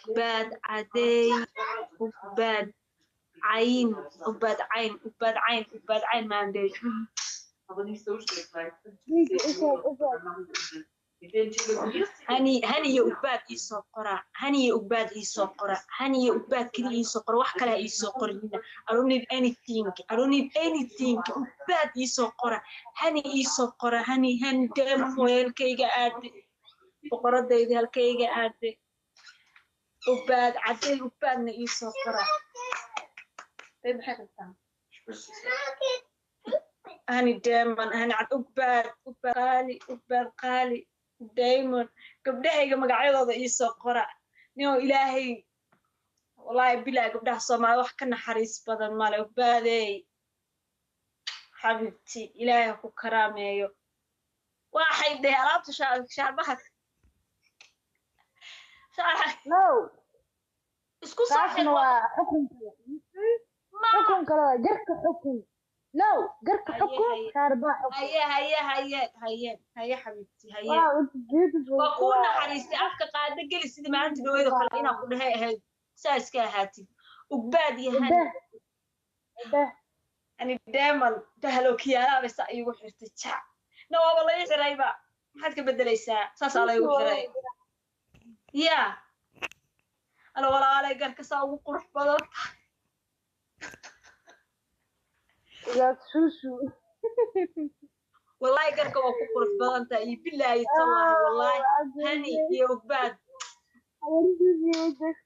أباد عدي أباد عين أباد عين أباد عين أباد عين ما عندي هني أباد يسوقرا هني أباد يسوقرا هني أباد كذي يسوقرا وحكلا يسوقرا هنا I don't need anything I don't need anything أباد يسوقرا هني يسوقرا هني دم ويلكيجا عادي فقرات ذي هالكيجا عادي أباد عدي أبادنا يسوقرا طيب حقتها هني دايما هني عاد أباد أباد قالي دايما قبلها مقعدة يسوقرا نيو إلهي والله بلا قبلها صومال wax ka naxariis badan male ubaaday xabibti ilaahay ku karaameeyo waxay dheer alaabta shaabaha no isku saxin waa xukun kale jarka xukun no jarka xukun shaarba xukun هيا حبيبتي هيا وكون naxariistay afka qaada gali sidii maalinta dhaweydo kale inaan ku dhahay ahayd saaska ahaatid ubad yahan ani daamal dahlo kiyaala bas igu xirtay jac nawaba la xirayba maxaad ka bedelaysaa saas ala igu xiray ya ana walaalay garka saa ugu qurux badan ya susu والله قرقة وكفر فضلت بالله يطلع والله هني يا أباد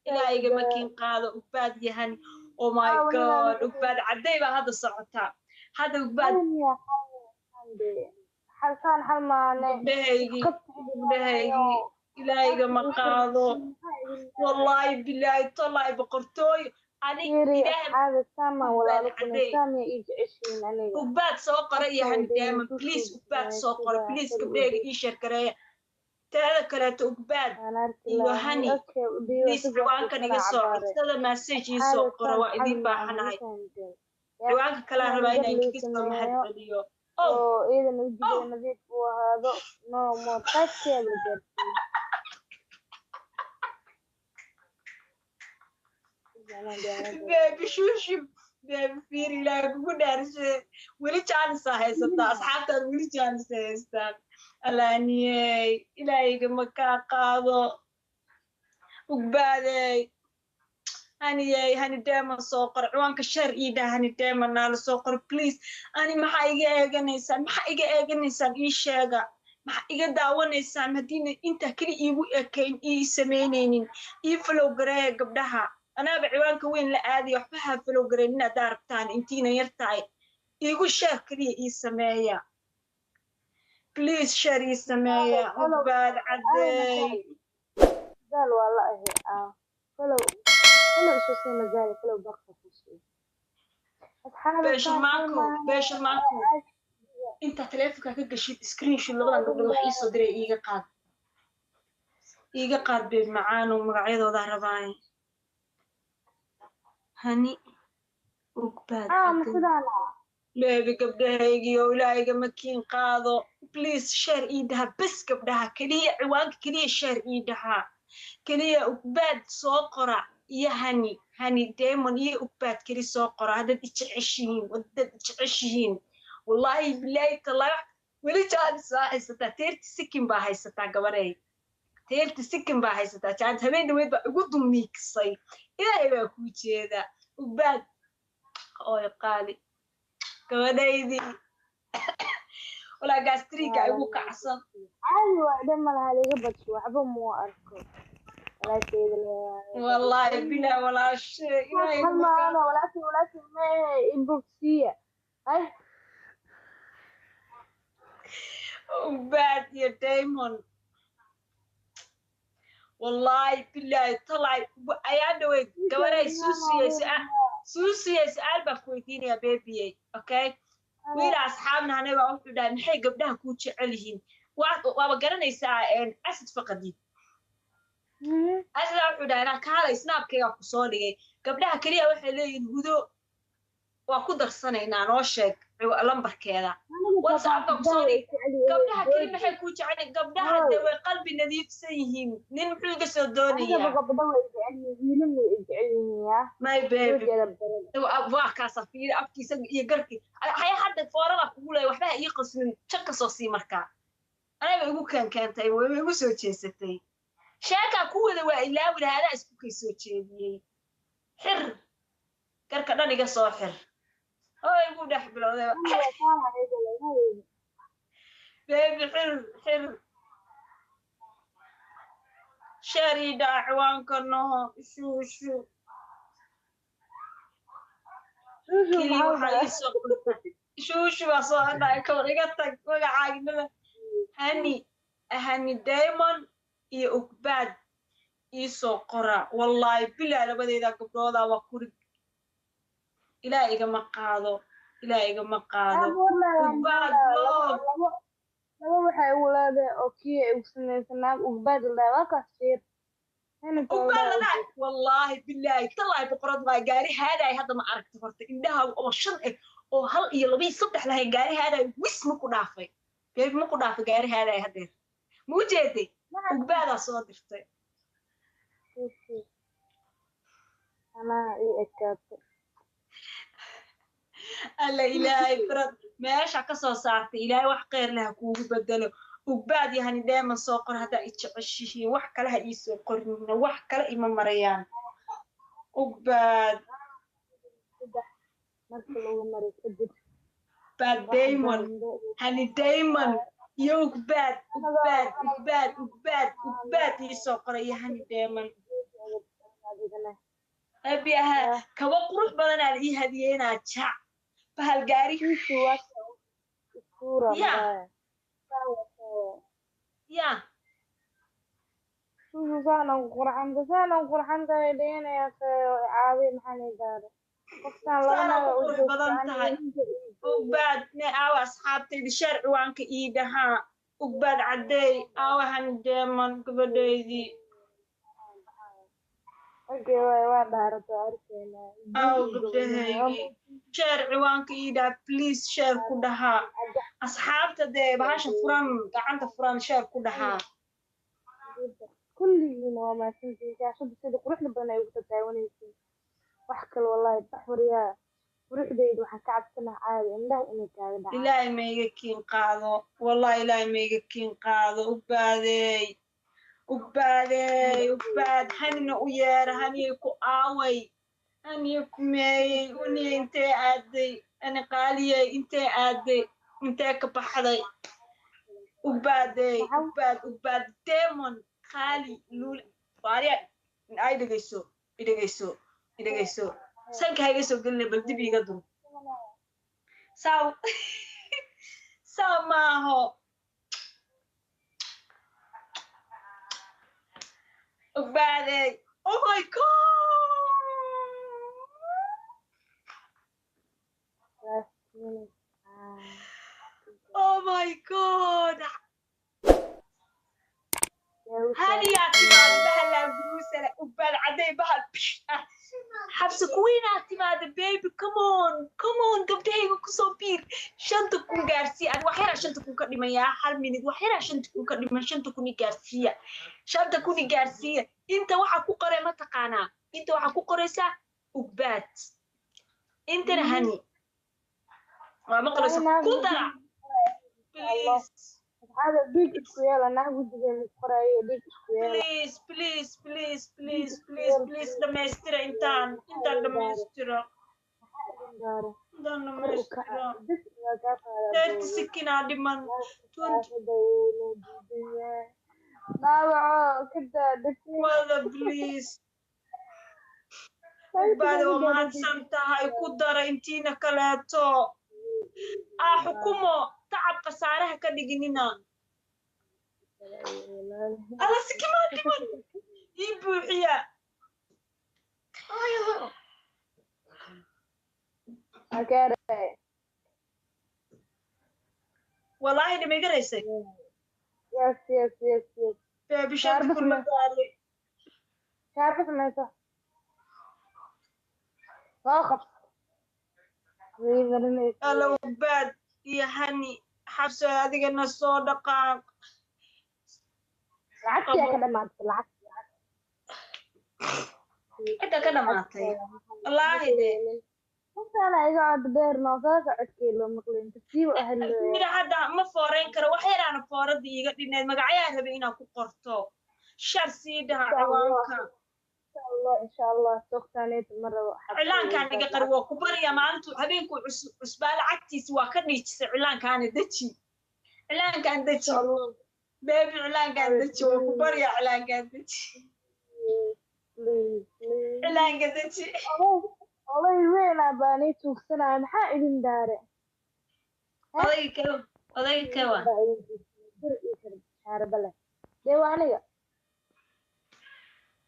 إلهي مكين قاضي أباد يا هني أو ماي جاد أباد عديبة هذا الصعوتة هذا أباد حسن حماني بهيجي إلهي ما قاضي والله بالله يطلع بقرطوي هذا سما ولا لكن سامي يجعشين عليه وبعد سوق رأيه هندام بليز وبعد سوق رأي بليز كبير إيش كريه تذكرت وبعد وهني بليز وانك نقصر هذا مسج يسوق رأي ذي بحنا هاي وانك كلام ربعنا ينكسر محد اليوم أو إذا نجيب نزيد وهذا ما تكفي بجد بيبي شوشي بيبي فيري لا يقول دارس ولي chance هيستا أصحابته ولي chance هيستا ألاني إلهي مكان قاضو وبعدي هني دائما سوقر عوانك الشر إيدا هني دائما نال سوقر بليز أنا ما حقيقة إنسان إيش هذا ما حقيقة دعوة إنسان مدينة أنت كلي إيبو أكين إيه سمينين إيفلو غريق قبلها أنا بعوانك وين لآذي وحبها فلو قرينا داربتان انتينا يرتاي يقول شير كريه إيه سمايا بليز شير إيه سمايا وبعد عدي قال والله فلو شو سيما زالي فلو بقى فشي بيش معكو انت تليفك كقشيت سكرين شو لغلان قبل وحي صدري إيقا قاد بيب معانو مقعيدو ضهرباين هني وقباد بيبي قبدهايقي ولايقا مكين قاضو بليز شير إيدها بس قبدها كلية عوانك كلية شير إيدها كلية وقباد سوقرا يا هني دايمون يا وقباد كلية سوقرا هذا تشعشين والله بالله طلع ولي جان ساعة تيرت سكين باهي ستا قبري تيرت سكين باهي ستا كانت همين دويد بقودو ميكسي إلهي باكوتي هذا وبعد أوي قالي كودايدي ولا قاستريكا يبو كعصن أيوة دم هذه قبل شو عبو مو أركض ولا شيء والله بلا ولا شيء ولا شيء ما إنبوكسية أي وبعد يا دايمون والله بالله طلع أيانا وين كوري سوسي سؤال بكويتين يا بيبي أوكي ويلا أصحابنا هنا وعوفوا ده نحي قبلها كوتش عليهن وقرنا يساعين أسد فقدي أسد عوفوا ده أنا كهلا سناب كي أقصولي قبلها كليا وحلين هدوء waa ku darsanaynaa noo sheeg lambarkeeda whatsappka kusoo dhig gabdhaha keli maxay kuu jecel gabdhaha dee way qalbi nadiifsan yihiin nin muxuu iga soo doonayaa my baby waa kaasa fiiri afkiisa iyo garkii haya hadda foorada kugu leeya waxba ha ii qasmin jag ka soo sii markaa anaga igu keentay way igu soo jeesatay sheekaa ku wada waa ilaawi lahadaa isku kay soo jeediyey xir garka dhan iga soo xir oo igu dhex bilowday baby xir sharida ciwaanka noho shuu kili waxaa ii soo shuu baa soo hadhaya kawar iga tag magacaagnada hani diamond iyo ugbaad ii soo qora wallaahi bilaa labadeeda gabdhooda waa kuri ilaa igama qaado ugbaad log laba waxay ugu leedahay oo kii ay ugu samaysanaag ugbaad leedahay waa kaas fiir ugbaad leedahay wallaahi bilaahi tallaahi boqorad waa gaari haadaay hadda ma aragta horta indhaha oo 5 oo 1 iyo 2 iyo 3 lahayn gaari haadaay wis ma ku dhaafay beebi ma ku dhaafay gaari haadaay haddeer ma u jeeday ugbaadaa soo dirtay anaa ii ekaatay alla ilaahay farad meesha ka soo saartay ilaahay wax khayr leh kuugu bedelo ugbaad yahani deema soo qor haddaa i jeceshihiin wax kale ha ii soo qornina wax kale ima marayaan ugbaad marka lagu maray kadib bad diamond hani diamond iyo ugbaad ii soo qoray hani diamond abiyaha kaba qurux badan aan ii hadiyeynaa jac bahal gaari ya saanan qurxan tahay dheenaya caawi maxaa la gaaro qoftaan saana qurux badan tahay ugbaad ne aawa asxaabtayda sheer ciwaanka ii dhahaa ugbaad caddeey aawa hani deeman gabadhaydii waa dhaarata arkeenaa aaw gabdhahaygi sheer ciwaanka ii dhaha please sheer ku dhahaa asxaabta dee bahasha furan gacanta furan sheer ku dhahaa kulligiina waa mahadsantihiin shaashada sida quruxda badan ay ugu tataawanaysiin wax kale wallaahi baxwariyaa quruxdayda waxaa ka cabsanaa caadi indhaha inay kaaga dhacaan ilaahay maiga kiin qaado wallahi ilaahay maiga kiin qaado ugbaad hanina u yeera haniyay ku aaway haniya ku meeyey uniya intee aaday ani qaaliyey intee aaday intee ka baxday ugbaad demon qaali luul waariya ay dhegayso sanka ha iga soo gelina bal dib iiga dun saw maaho ugbaadey oh my god هانيا تباد بهلا بروسة وبال عدي بهال حبس كوينة تباد بيبي كمون قبتهي كسوبير شنتكون قارسية أنا وحيرا شنتكون كريمة يا حال مني وحيرا شنتكون كريمة شنتكوني قارسية شنتكوني قارسية أنت وحا كوكري ما تقانا أنت وحا كوكريسا وبات أنت نهاني ما قريسا كنترا بليز هذا بيج سكوير أنا ودي من قراية بيج سكوير بليز دمسترا أنت دمسترا سكينة دمان والله بليز بعد ما هتسمتها يقدر انتينا كلاتو حكومه تعب قصارها كدقنينا الله سكيما دمان يبوحيا والله دي ميقريسي يس بشرط كل مداري شاربة سميتها واقف alla ugbaad iyo hani xabso adigana soo dhaqaaq lacagtii ka dhamaatay lacag inta ka dhamaatay wallaahi de intaana iga cod dheer noo soo socodkii loo maqlin tasiib mira hadda ma fooreyn karo wax yaraana fooradda iiga dhineed magacyaa rabay inaad ku qorto shar sii dhaha ciwaanka insha allah sogtaaneed marabo cilaankaan iga qari waa ku barya maalintu habeenku cusbaa lacagtiisa waa ka dhiijisay cilaankaana deji cilaankaan deji beebi cilaankaan deji waa ku barya cilaankaan deji cilaanka deji olay weynaa baanay tuugsanaya maxaa idin daare odayga kawa shaarbale dee waa aniga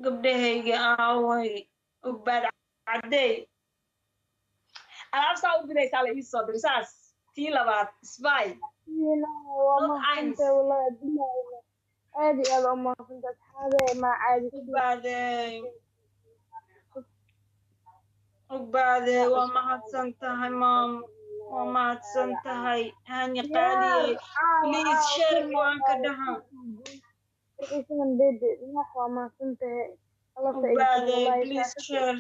gabdhahayga aaway ugbaad caddey alaabsaa u diraysaa la ii soo diri saas tii labaad sby aad iyo aad umaaqsanta asxaabe maa caadi ugbaade waa mahadsan tahay maam waa mahadsan tahay hani qaaliye please share waanka dhaha ugbaade please share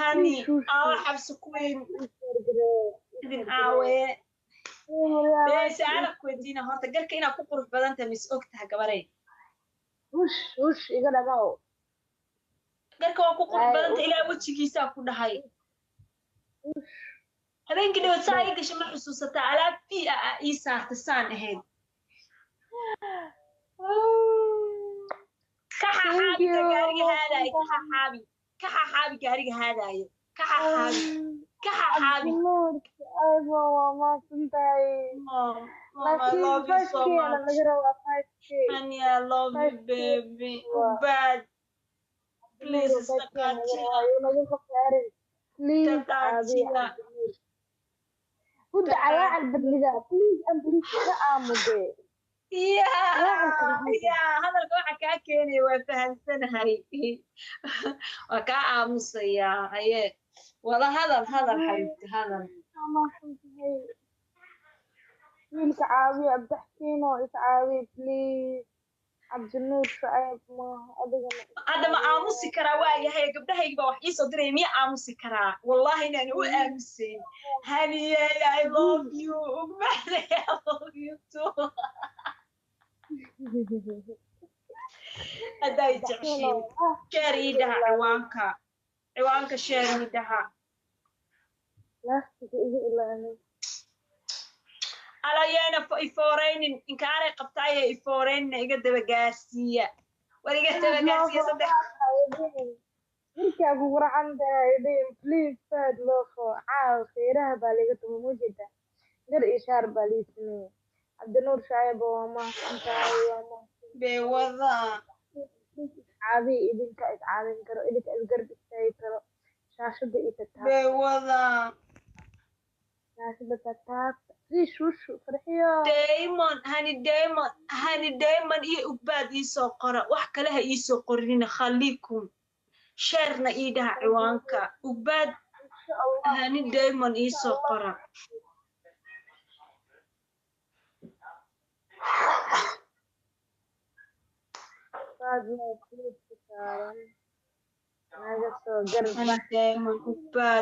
hani aawa xabsi kuweyn idin aawe su-aala kuweydiina horta garka inaad ku qurux badanta mis og taha gabarey ush iga dhagaw garka waa ku qurux badanta ilaa wejigiisaa ku dhahay habeenkii dhawad saa ii gasha ma xusuusataa alaab b ii saarta saan ahayd kaxaxaabi gaariga haadaayo kaxaxaabi gaariga haadaayo kaxaxaabi waa maasantahay laakiin fashkeena laga rabaa honey I love you baby bad please istaqaatiya هدى على البدلة بليز أمبليز كأمودي يا هذا القوحة كأكيني وفهمتنا هاي وكأمس يا أيه والله هذا حبيبتي هذا ما حبيبتي ملك عاوي أبدحكينو إسعاوي بليز عبد النور شعيب ما هذا ما آموسي كرا وايا هي قبلها يبقى وحي صدري مية آموسي كرا والله إني آمسي هاني I love you وقبلها I love you too هذا يجعشين شاري دها عوانك شاري دها لا تجي إلا أنا على يانا فورين إن كان قبطايا فورين يقد بقاسية ولقد بقاسية صدق مركي أبو عند يدين بليز فاد لوخو عاو خيرها بالي قد موجودة غير إشار بالي سنين عبد النور شعيب وما أنت وما بوضع عادي إذن كأس عادي كرو إذن كأس قرب الشاي كرو شاشة إيتتها بوضع شاشة تتاك ليش وش فرحية دايمون هاني دايمون إيه أباد إيسو قرأ وحكا لها إيسو قرين خليكم شارنا إيدها عوانكا أباد هاني دايمون إيسو قرأ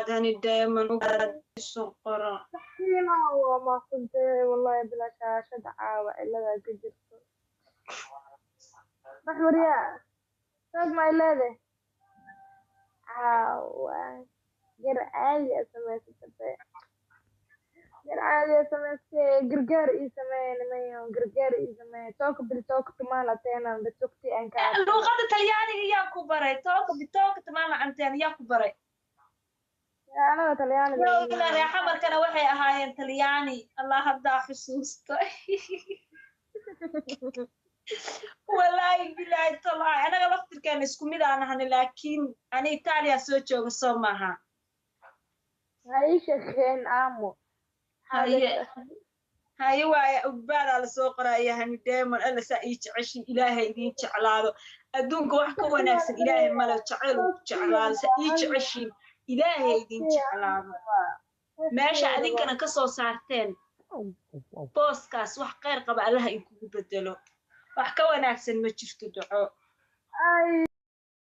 هاني دايمون أباد إيسو قرأ حكينا وما كنت والله بلا شاشة عاوة إلا ذا قدرت محمد يا صوت ما إلا ذا عاوة غير عالي أسميت التبع غير عالي أسميت قرقار إسمين ميو قرقار إسمين توك بالتوك تمالا تينا بتوكتي أنكار لغة تلياني ياكو بري توك بالتوك تمالا عن ياكو بري أنا طلياني لا يا حمر كان وحي أهاين طلياني الله هبدا حسوسته والله بالله طلع أنا غلطت كان اسكو ميدا أنا هني لكن أنا إيطاليا سوتشو بصومها هاي شخين آمو هاي وايا أقبال على سوق رأيها هني دايما أنا سأيش عشي إلهي دين تعلالو أدونك وحكا وناكسن إلهي مالا تعلو تعلالو سأيش عشي إلهي دين تعلالو meesha adinkana ka soo saarteen booskaas wax khayr qaba allaha inkugu bedelo wax ka wanaagsan ma jirto duco